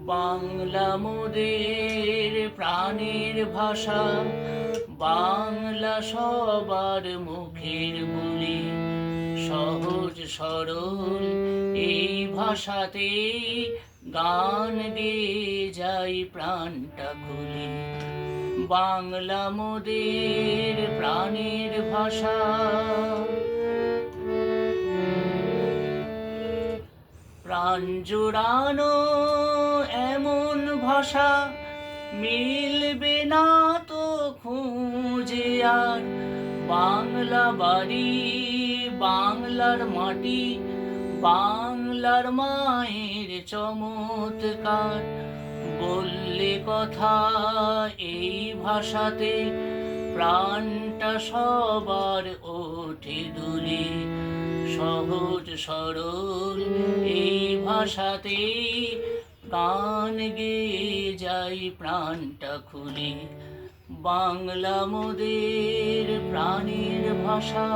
বাংলা মোদের প্রাণের ভাষা, বাংলা সবার মুখের বুলি। সহজ সরল এই ভাষাতে গান গেয়ে যাই প্রাণটা খুলি। বাংলা মোদের প্রাণের ভাষা। প্রাণ জুড়ানো এমন ভাষা মিলবে না তো খুঁজে আর। বাংলা বাড়ি, বাংলার মাটি, বাংলার মায়ের চমৎকার। বললে কথা এই ভাষাতে প্রাণটা সবার ওঠে দুলে। সহজ সরল এই ভাষাতে গান গেয়ে যাই প্রাণটা খুলি। বাংলা মোদের প্রাণের ভাষা।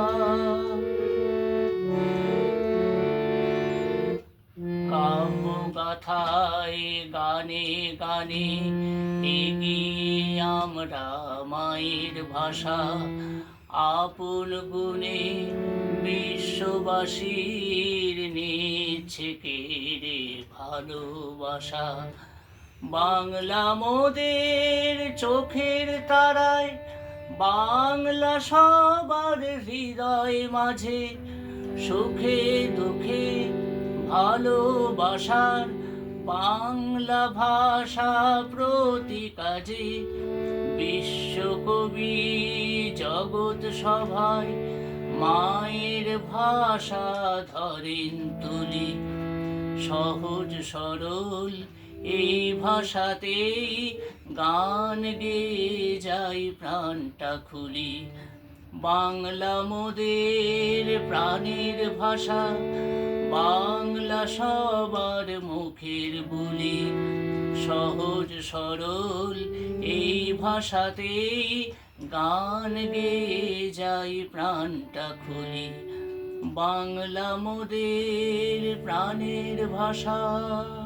কাব্য গাথায় গানে গানে এগিয়ে আমরা মায়ের ভাষা। আপন গুণে বিশ্ববাসীর নিচ্ছে কেড়ে ভালোবাসা। বাংলা মোদের চোখের তারায়, বাংলা সবার হৃদয় মাঝে। সুখে দুঃখে ভালোবাসার বাংলা ভাষা প্রতি কাজে। বিশ্বকবি জগৎ সভায় মায়ের ভাষা ধরেন তুলি। সহজ সরল এই ভাষাতেই গান গেয়ে যাই প্রাণটা খুলি। বাংলা মোদের প্রাণের ভাষা, বাংলা সবার মুখের বুলি। সহজ সরল এই ভাষাতেই গান গেয়ে যাই প্রাণটা খুলি। বাংলা মোদের প্রাণের ভাষা।